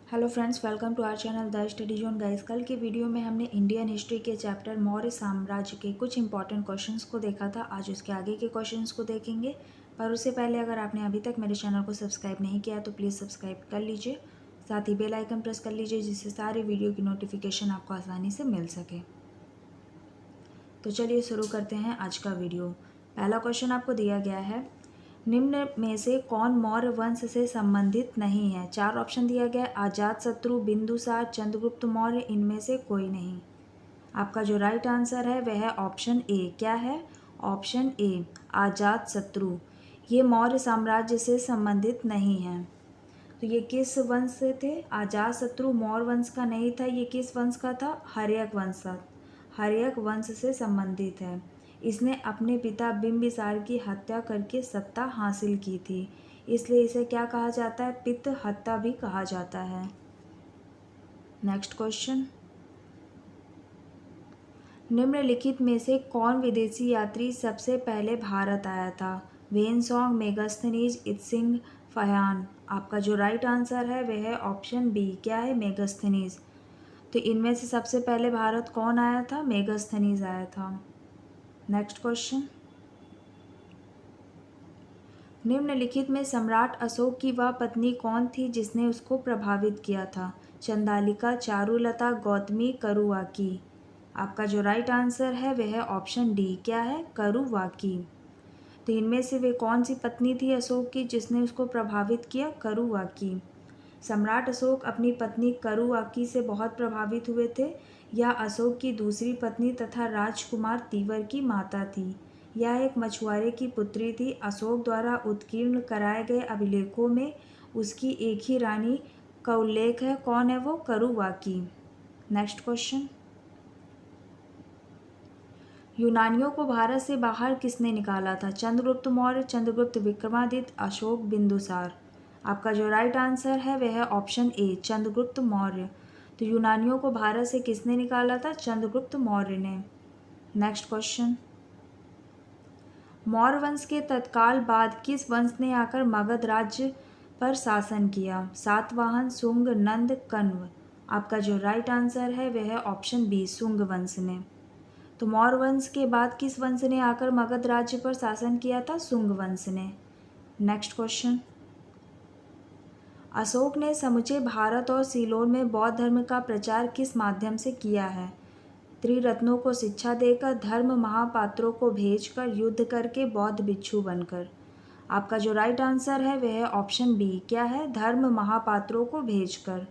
Hello friends, welcome to our channel the study zone guys. कल की video में हमने इंडियन हिस्ट्री के चैप्टर मौर्य साम्राज्य के कुछ इंपॉर्टेंट क्वेश्चंस को देखा था। आज उसके आगे के क्वेश्चंस को देखेंगे, पर उससे पहले अगर आपने अभी तक मेरे चैनल को सब्सक्राइब नहीं किया तो प्लीज़ सब्सक्राइब कर लीजिए, साथ ही बेल आइकन प्रेस कर लीजिए जिससे सारी वीडियो की नोटिफिकेशन आपको आसानी से मिल सके। तो चलिए शुरू करते हैं आज का वीडियो। पहला क्वेश्चन आपको दिया गया है, निम्न में से कौन मौर्य वंश से संबंधित नहीं है। चार ऑप्शन दिया गया है, अजातशत्रु, बिंदुसार, चंद्रगुप्त मौर्य, इनमें से कोई नहीं। आपका जो राइट आंसर है वह है ऑप्शन ए। क्या है? Option A, Ajatashatru. ये मौर्य साम्राज्य से संबंधित नहीं है। तो ये किस वंश से थे? अजातशत्रु मौर्य वंश का नहीं था। ये किस वंश का था? हर्यक वंश का। हर्यक वंश से संबंधित है। इसने अपने पिता बिंबिसार की हत्या करके सत्ता हासिल की थी, इसलिए इसे क्या कहा जाता है? पित्त हत्या भी कहा जाता है। नेक्स्ट क्वेश्चन, निम्नलिखित में से कौन विदेशी यात्री सबसे पहले भारत आया था? वेनसोंग, मेगास्थनीज, इत्सिंग, फयान। आपका जो राइट आंसर है वह है ऑप्शन बी। क्या है? मेगास्थनीज। तो इनमें से सबसे पहले भारत कौन आया था? मेगास्थनीज आया था। नेक्स्ट क्वेश्चन, निम्नलिखित में सम्राट अशोक की वह पत्नी कौन थी जिसने उसको प्रभावित किया था? चंदालिका, चारुलता, गौतमी, करुवाकी। आपका जो राइट आंसर है वह है ऑप्शन डी। क्या है? करुवाकी। तो इनमें से वे कौन सी पत्नी थी अशोक की जिसने उसको प्रभावित किया? करुवाकी। सम्राट अशोक अपनी पत्नी करुवाकी से बहुत प्रभावित हुए थे। यह अशोक की दूसरी पत्नी तथा राजकुमार तीवर की माता थी। यह एक मछुआरे की पुत्री थी। अशोक द्वारा उत्कीर्ण कराए गए अभिलेखों में उसकी एक ही रानी का उल्लेख है। कौन है वो? करुवाकी। नेक्स्ट क्वेश्चन, यूनानियों को भारत से बाहर किसने निकाला था? चंद्रगुप्त मौर्य, चंद्रगुप्त विक्रमादित्य, अशोक, बिंदुसार। आपका जो राइट आंसर है वह है ऑप्शन ए, चंद्रगुप्त मौर्य। तो यूनानियों को भारत से किसने निकाला था? चंद्रगुप्त मौर्य ने। नेक्स्ट क्वेश्चन, मौर्य वंश के तत्काल बाद किस वंश ने आकर मगध राज्य पर शासन किया? सातवाहन, शुंग, नंद, कण्व। आपका जो राइट आंसर है वह है ऑप्शन बी, शुंग वंश ने। तो मौर्य वंश के बाद किस वंश ने आकर मगध राज्य पर शासन किया था? शुंग वंश ने। नेक्स्ट क्वेश्चन, अशोक ने समूचे भारत और सीलोन में बौद्ध धर्म का प्रचार किस माध्यम से किया है? त्रिरत्नों को शिक्षा देकर, धर्म महापात्रों को भेजकर, युद्ध करके, बौद्ध भिक्षु बनकर। आपका जो राइट आंसर है वह है ऑप्शन बी। क्या है? धर्म महापात्रों को भेजकर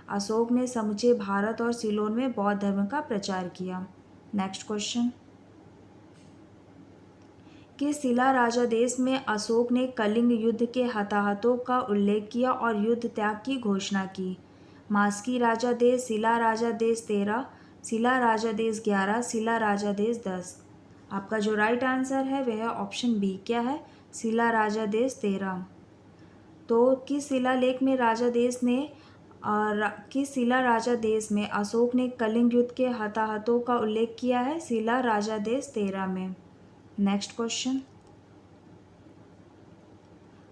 अशोक ने समूचे भारत और सीलोन में बौद्ध धर्म का प्रचार किया। नेक्स्ट क्वेश्चन, किस शिला राजादेश में अशोक ने कलिंग युद्ध के हताहतों का उल्लेख किया और युद्ध त्याग की घोषणा की? मास्की राजादेश, शिला राजादेश 13, शिला राजादेश 11, शिला राजादेश 10। आपका जो राइट आंसर है वह है ऑप्शन बी। क्या है? शिला राजादेश 13। तो किस शिलालेख में राजादेश ने किस शिला राजादेश में अशोक ने कलिंग युद्ध के हताहतों का उल्लेख किया है? शिला राजादेश 13 में। नेक्स्ट क्वेश्चन,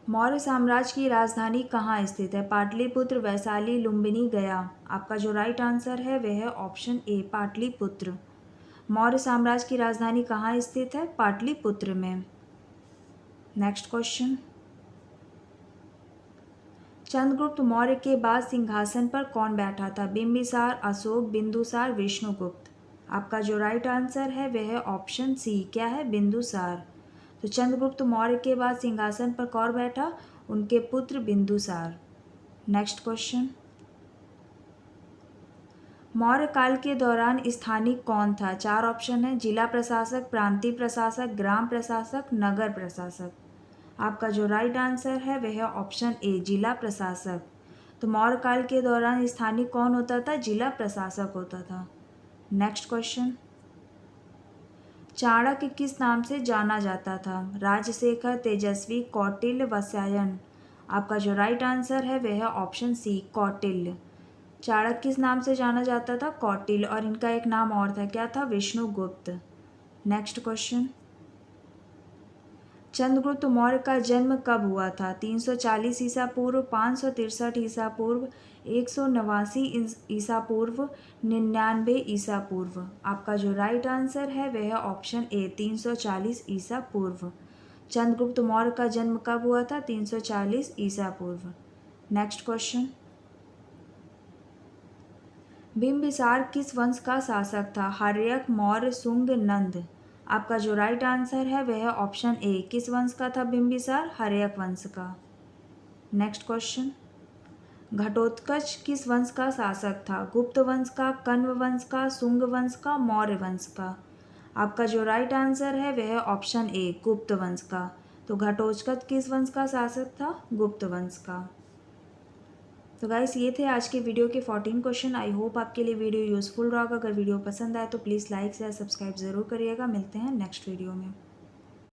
मौर्य साम्राज्य की राजधानी कहाँ स्थित है? पाटलिपुत्र, वैशाली, लुम्बिनी, गया। आपका जो राइट आंसर है वह है ऑप्शन ए, पाटलिपुत्र। मौर्य साम्राज्य की राजधानी कहाँ स्थित है? पाटलिपुत्र में। नेक्स्ट क्वेश्चन, चंद्रगुप्त मौर्य के बाद सिंहासन पर कौन बैठा था? बिंबिसार, अशोक, बिंदुसार, विष्णुगुप्त। आपका जो राइट आंसर है वह है ऑप्शन सी। क्या है? बिंदुसार। तो चंद्रगुप्त मौर्य के बाद सिंहासन पर कौन बैठा? उनके पुत्र बिंदुसार। नेक्स्ट क्वेश्चन, मौर्य काल के दौरान स्थानिक कौन था? चार ऑप्शन है, जिला प्रशासक, प्रांतीय प्रशासक, ग्राम प्रशासक, नगर प्रशासक। आपका जो राइट आंसर है वह है ऑप्शन ए, जिला प्रशासक। तो मौर्य काल के दौरान स्थानिक कौन होता था? जिला प्रशासक होता था। नेक्स्ट क्वेश्चन, चाणक्य किस नाम से जाना जाता था? राजशेखर, तेजस्वी, कौटिल्य, वत्स्यायन। आपका जो राइट आंसर है वह है ऑप्शन सी, कौटिल्य। चाणक्य किस नाम से जाना जाता था? कौटिल्य। और इनका एक नाम और था, क्या था? विष्णुगुप्त। नेक्स्ट क्वेश्चन, चंद्रगुप्त मौर्य का जन्म कब हुआ था? 340 ईसा पूर्व, 563 ईसा पूर्व, 189 ईसा पूर्व, 99 ईसा पूर्व। आपका जो राइट आंसर है वह है ऑप्शन ए 340 ईसा पूर्व। चंद्रगुप्त मौर्य का जन्म कब हुआ था? 340 ईसा पूर्व। नेक्स्ट क्वेश्चन, बिंबिसार किस वंश का शासक था? हर्यक, मौर्य, शुंग, नंद। आपका जो राइट आंसर है वह है ऑप्शन ए, किस वंश का था बिंबिसार? हर्यक वंश का। नेक्स्ट क्वेश्चन, घटोत्कच किस वंश का शासक था? गुप्त वंश का, कण्व वंश का, शुंग वंश का, मौर्य वंश का। आपका जो राइट आंसर है वह है ऑप्शन ए, गुप्त वंश का। तो घटोत्कच किस वंश का शासक था? गुप्त वंश का। तो गाइस ये थे आज के वीडियो के 14 क्वेश्चन। आई होप आपके लिए वीडियो यूज़फुल रहा। अगर वीडियो पसंद आए तो प्लीज़ लाइक शेयर सब्सक्राइब ज़रूर करिएगा। मिलते हैं नेक्स्ट वीडियो में।